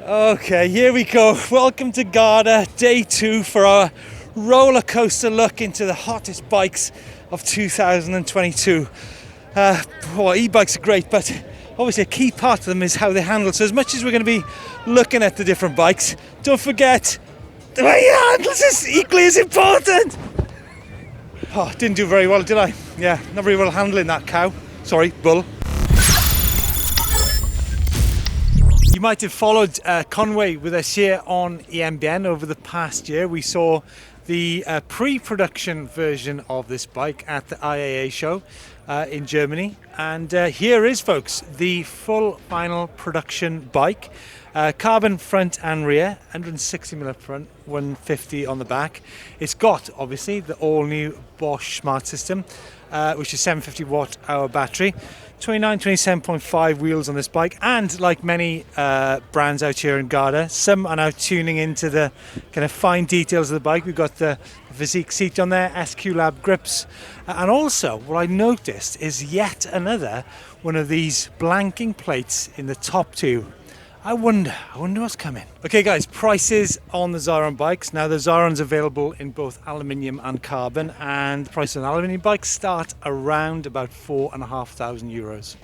Okay, here we go. Welcome to Garda, day 2 for our roller coaster look into the hottest bikes of 2022. E-bikes are great, but obviously a key part of them is how they handle. So as much as we're going to be looking at the different bikes, don't forget the way it handles is equally as important. Oh, didn't do very well, did I? Yeah, not very well handling that cow. Sorry, bull. You might have followed Conway with us here on EMBN over the past year. We saw the pre-production version of this bike at the IAA show in Germany. And here is, folks, the full final production bike. Carbon front and rear, 160mm up front, 150 on the back. It's got, obviously, the all-new Bosch Smart System, which is 750 watt hour battery. 27.5 wheels on this bike, and like many brands out here in Garda, some are now tuning into the kind of fine details of the bike. We've got the Physique seat on there, SQ Lab grips, and also what I noticed is yet another one of these blanking plates in the top two. I wonder what's coming. Okay guys, prices on the Zaron bikes. Now the Zaron's available in both aluminium and carbon, and the price on aluminium bikes start around about €4,500.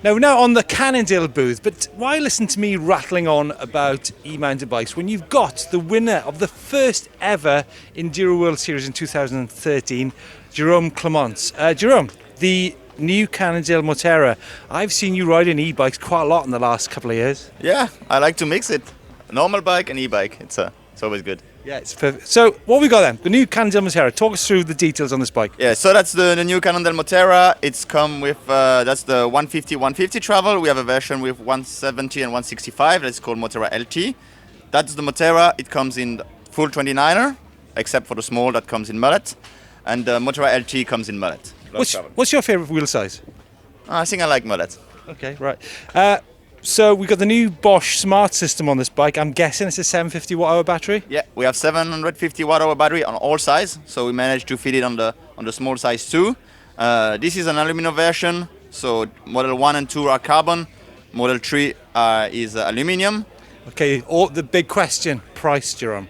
Now on the Cannondale booth, but why listen to me rattling on about e-mountain bikes when you've got the winner of the first ever Enduro World Series in 2013, Jerome Clements. Jerome, the new Cannondale Moterra. I've seen you riding e-bikes quite a lot in the last couple of years. Yeah, I like to mix it. A normal bike and e-bike. It's always good. Yeah, it's perfect. So what we got then? The new Cannondale Moterra. Talk us through the details on this bike. Yeah, so that's the new Cannondale Moterra. It's come with, that's the 150 travel. We have a version with 170 and 165. That's called Moterra LT. That's the Moterra. It comes in full 29er, except for the small that comes in mullet. And the Moterra LT comes in mullet. What's your favourite wheel size? I think I like mullet. Okay, right. So we've got the new Bosch Smart System on this bike. I'm guessing it's a 750 watt hour battery? Yeah, we have 750 watt hour battery on all size, so we managed to fit it on the small size too. This is an aluminum version, so Model 1 and 2 are carbon, Model 3 is aluminium. Okay, the big question, price, Jerome.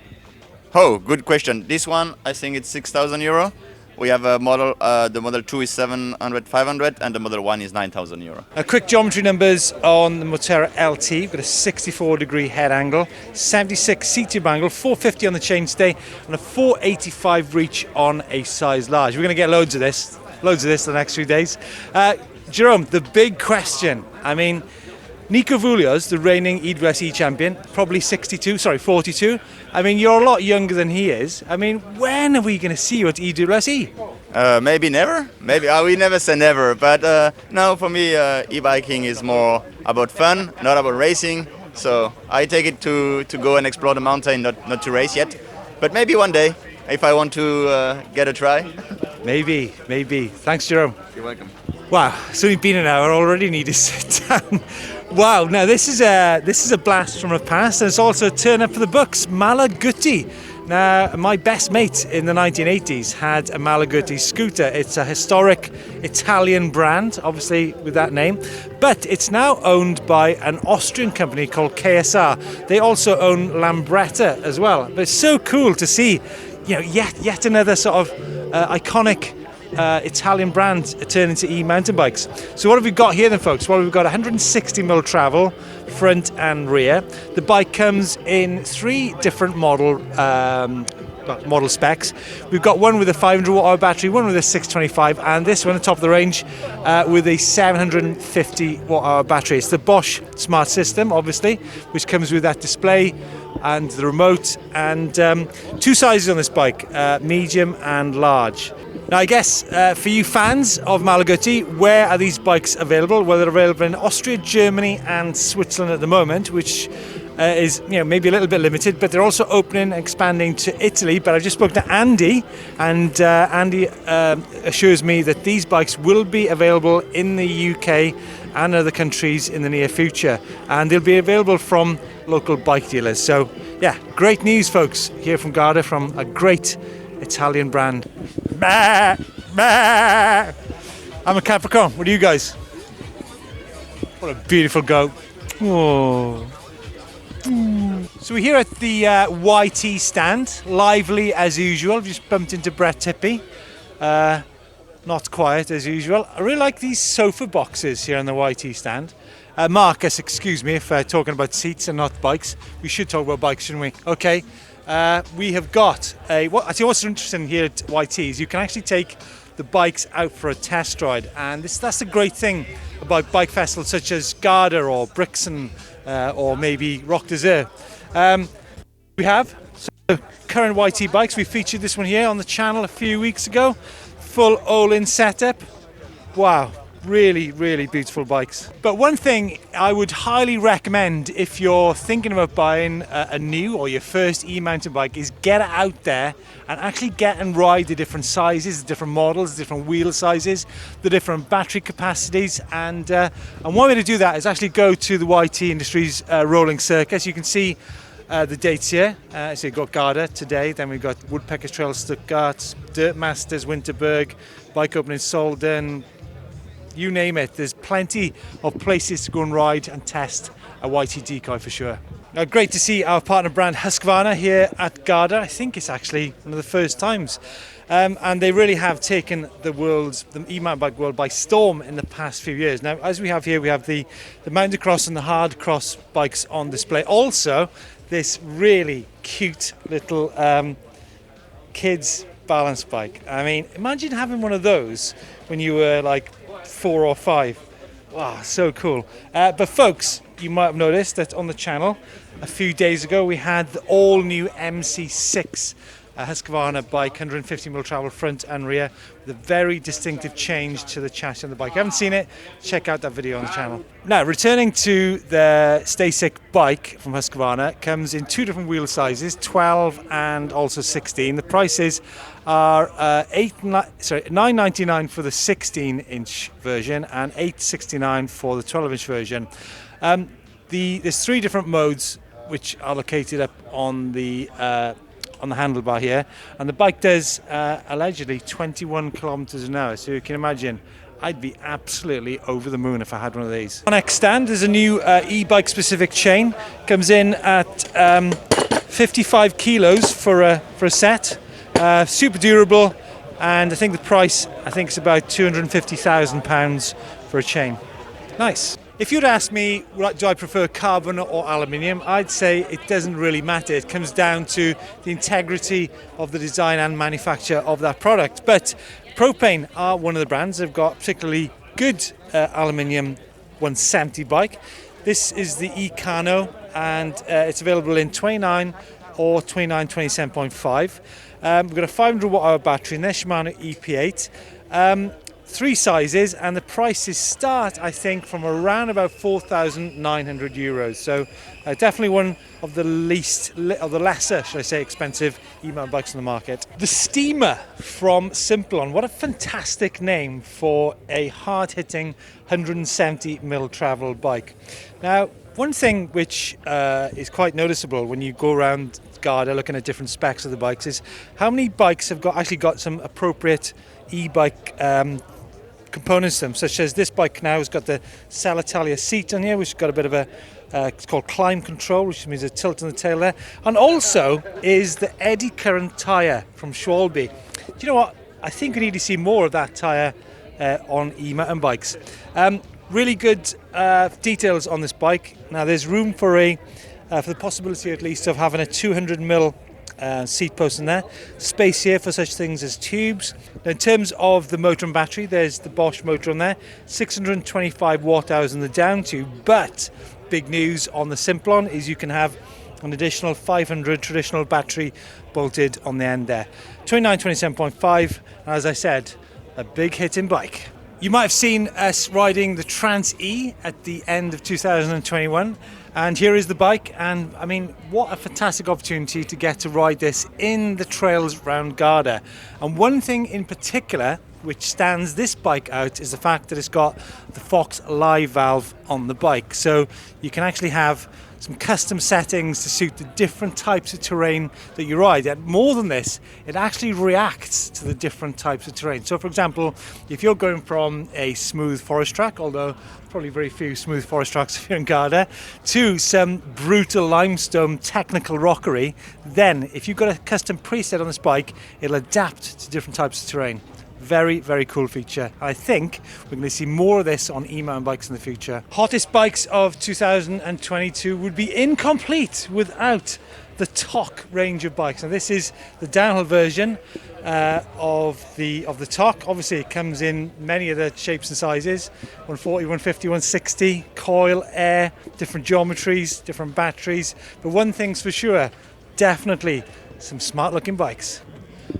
Oh, good question. This one, I think it's €6,000. We have a model, the Model 2 is 700, 500, and the Model 1 is €9,000. Quick geometry numbers on the Moterra LT. We've got a 64-degree head angle, 76 seat tube angle, 450 on the chainstay, and a 485 reach on a size large. We're going to get loads of this the next few days. Jerome, the big question. I mean, Nico Vulio's the reigning E-WSE champion, probably 42. I mean, you're a lot younger than he is. I mean, when are we going to see you at E-WSE? Maybe never. Maybe we never say never. But no, for me, e-biking is more about fun, not about racing. So I take it to go and explore the mountain, not to race yet. But maybe one day, if I want to get a try. Maybe. Thanks, Jerome. You're welcome. Wow, so we've been an hour already. Need to sit down. Wow, now this is a blast from the past, and it's also a turn up for the books. Malaguti. Now, my best mate in the 1980s had a Malaguti scooter. It's a historic Italian brand, obviously with that name, but it's now owned by an Austrian company called KSR. They also own Lambretta as well. But it's so cool to see, yet another sort of iconic Italian brand turn into e-mountain bikes. So what have we got here then, folks? Well, we've got 160mm travel, front and rear. The bike comes in 3 different model specs. We've got one with a 500 watt hour battery, one with a 625, and this one at the top of the range with a 750 watt hour battery. It's the Bosch Smart System, obviously, which comes with that display and the remote, and 2 sizes on this bike, medium and large. Now, I guess for you fans of Malaguti, where are these bikes available? Well, they're available in Austria, Germany and Switzerland at the moment, which is maybe a little bit limited, but they're also opening and expanding to Italy. But I just spoke to Andy, and Andy assures me that these bikes will be available in the UK and other countries in the near future, and they'll be available from local bike dealers. So yeah, great news, folks, here from Garda, from a great Italian brand. Bah, bah. I'm a Capricorn. What are you guys? What a beautiful goat. Oh. So we're here at the YT stand, lively as usual. We've just bumped into Brett Tippy. Not quiet as usual. I really like these sofa boxes here on the YT stand. Marcus, excuse me if talking about seats and not bikes. We should talk about bikes, shouldn't we? Okay. We have got I think what's interesting here at YT is you can actually take the bikes out for a test ride, and that's the great thing about bike festivals such as Garda or Brixton or maybe Rock Desert. We have current YT bikes. We featured this one here on the channel a few weeks ago. Full all-in setup. Wow, really, really beautiful bikes. But one thing I would highly recommend if you're thinking about buying a new or your first e-mountain bike is get it out there and actually get and ride the different sizes, the different models, the different wheel sizes, the different battery capacities. And one way to do that is actually go to the YT Industries rolling circus. You can see the dates here. So you've got Garda today, then we've got Woodpeckers Trail Stuttgart, Dirt Masters Winterberg, Bike Open in Solden, you name it. There's plenty of places to go and ride and test a YT decoy for sure. Now, great to see our partner brand Husqvarna here at Garda. I think it's actually one of the first times. And they really have taken the e-mountain bike world by storm in the past few years. Now, as we have here, we have the mountain cross and the hard cross bikes on display. Also, this really cute little kids balance bike. I mean, imagine having one of those when you were like 4 or 5. Wow, so cool. But folks, you might have noticed that on the channel a few days ago we had the all new MC6 Husqvarna bike, 150mm travel front and rear, with a very distinctive change to the chassis on the bike. If you haven't seen it, check out that video on the channel. Now, returning to the StaySick bike from Husqvarna, it comes in 2 different wheel sizes, 12 and also 16. The prices are $9.99 for the 16-inch version and $8.69 for the 12-inch version. There's 3 different modes which are located up on the handlebar here, and the bike does allegedly 21 kilometers an hour, so you can imagine I'd be absolutely over the moon if I had one of these. On X stand there's a new e-bike specific chain, comes in at 55 kilos for a set, super durable, and I think the price is about £250,000 for a chain. Nice. If you'd ask me, do I prefer carbon or aluminium, I'd say it doesn't really matter. It comes down to the integrity of the design and manufacture of that product. But Propane are one of the brands. They've got particularly good aluminium 170 bike. This is the e-Kano, and it's available in 29 or 27.5. We've got a 500 watt-hour battery in there, Shimano EP8. 3 sizes, and the prices start, I think, from around about €4,900. So definitely one of the lesser, should I say, expensive e-mountain bikes on the market. The Steamer from Simplon. What a fantastic name for a hard-hitting 170mm travel bike. Now, one thing which is quite noticeable when you go around Garda looking at different specs of the bikes is how many bikes have actually got some appropriate e-bike components to them, such as this bike now has got the Salitalia seat on here, which has got a bit of a it's called climb control, which means a tilt on the tail there, and also is the eddy current tyre from Schwalbe. Do you know what? I think we need to see more of that tyre on e-mountain bikes. Really good details on this bike. Now there's room for the possibility at least of having a 200mm seat post in there. Space here for such things as tubes. Now, in terms of the motor and battery, there's the Bosch motor on there, 625 watt hours in the down tube, but big news on the Simplon is you can have an additional 500 traditional battery bolted on the end there. 27.5, as I said, a big hitting bike. You might have seen us riding the Trance E at the end of 2021. And here is the bike, and I mean, what a fantastic opportunity to get to ride this in the trails around Garda. And one thing in particular which stands this bike out is the fact that it's got the Fox Live valve on the bike. So you can actually have some custom settings to suit the different types of terrain that you ride. And more than this, it actually reacts to the different types of terrain. So for example, if you're going from a smooth forest track, although probably very few smooth forest tracks if you're in Garda, to some brutal limestone technical rockery, then if you've got a custom preset on this bike, it'll adapt to different types of terrain. Very, very cool feature. I think we're going to see more of this on e-mountain bikes in the future. Hottest bikes of 2022 would be incomplete without the TOC range of bikes. Now this is the downhill version of the TOC. Obviously it comes in many of the shapes and sizes, 140, 150, 160, coil, air, different geometries, different batteries. But one thing's for sure, definitely some smart looking bikes.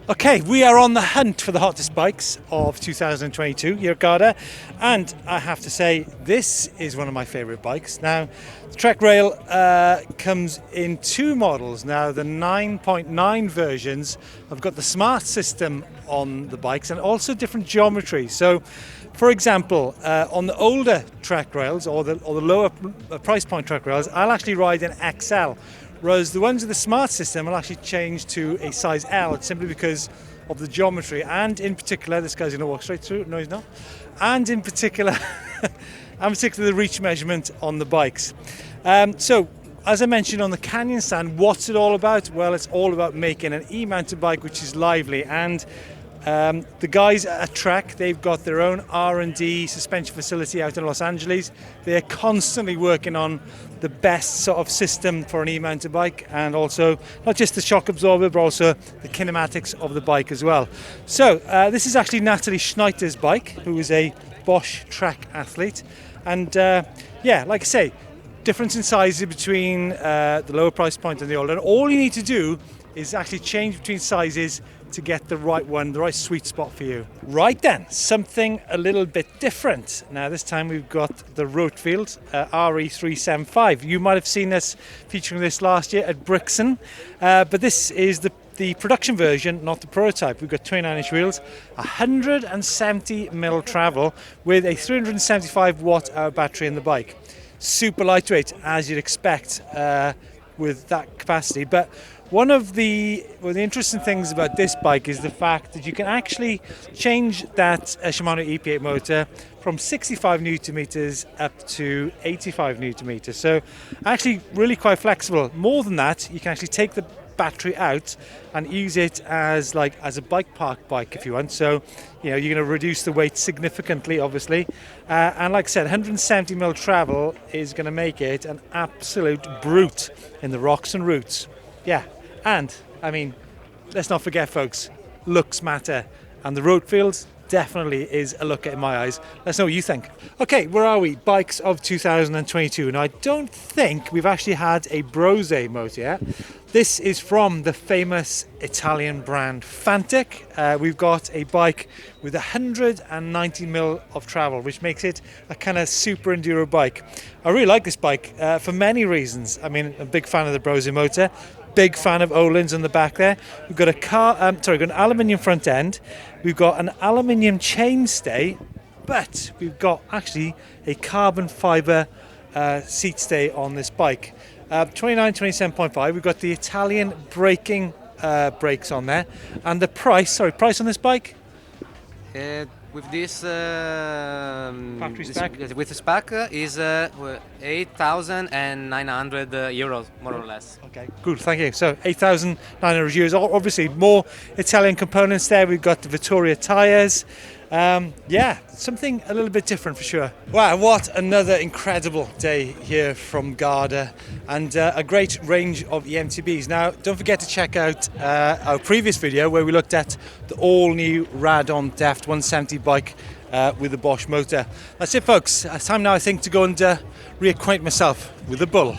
Okay, we are on the hunt for the hottest bikes of 2022 here at Garda, and I have to say this is one of my favourite bikes. Now, the Trek Rail comes in two models. Now, the 9.9 versions have got the smart system on the bikes and also different geometry. So, for example, on the older Trek Rails or the lower price point Trek Rails, I'll actually ride an XL. Whereas the ones with the smart system will actually change to a size L simply because of the geometry, and in particular, this guy's going to walk straight through. No, he's not. And in particular, the reach measurement on the bikes. So, as I mentioned on the Canyon stand, what's it all about? Well, it's all about making an e-mountain bike which is lively, and the guys at Trek, they've got their own R&D suspension facility out in Los Angeles. They're constantly working on the best sort of system for an e-mountain bike, and also not just the shock absorber but also the kinematics of the bike as well. So this is actually Natalie Schneider's bike, who is a Bosch Trek athlete, and yeah, like I say, difference in sizes between the lower price point and the older. And all you need to do is actually change between sizes to get the right one, the right sweet spot for you. Right then, something a little bit different. Now this time we've got the Rotfield RE375. You might have seen us featuring this last year at Brixton, but this is the production version, not the prototype. We've got 29-inch wheels, 170mm travel with a 375 watt-hour battery in the bike. Super lightweight, as you'd expect with that capacity, but one of the interesting things about this bike is the fact that you can actually change that Shimano EP8 motor from 65 Newton meters up to 85 Newton meters. So actually really quite flexible. More than that, you can actually take the battery out and use it as a bike park bike if you want. So you know you're going to reduce the weight significantly, obviously, and like I said, 170mm travel is going to make it an absolute brute in the rocks and roots. Yeah. And, I mean, let's not forget, folks, looks matter. And the Rotfield definitely is a look at in my eyes. Let's know what you think. Okay, where are we? Bikes of 2022. Now, I don't think we've actually had a Brose motor yet. This is from the famous Italian brand Fantic. We've got a bike with 190mm of travel, which makes it a kind of super enduro bike. I really like this bike for many reasons. I mean, I'm a big fan of the Brose motor. Big fan of Öhlins on the back there. We've got we've got an aluminium front end. We've got an aluminium chainstay, but we've got actually a carbon fiber seat stay on this bike. 27.5. We've got the Italian braking brakes on there, and the price on this bike. With this factory spec, with the spec is 8,900 euros, more or less. Okay, good, thank you. So 8,900 euros. Obviously, more Italian components there. We've got the Vittoria tyres. Yeah, something a little bit different for sure. Wow, what another incredible day here from Garda, and a great range of EMTBs. Now, don't forget to check out our previous video where we looked at the all-new Radon Deft 170 bike with the Bosch motor. That's it, folks. It's time now, I think, to go and reacquaint myself with the Bull.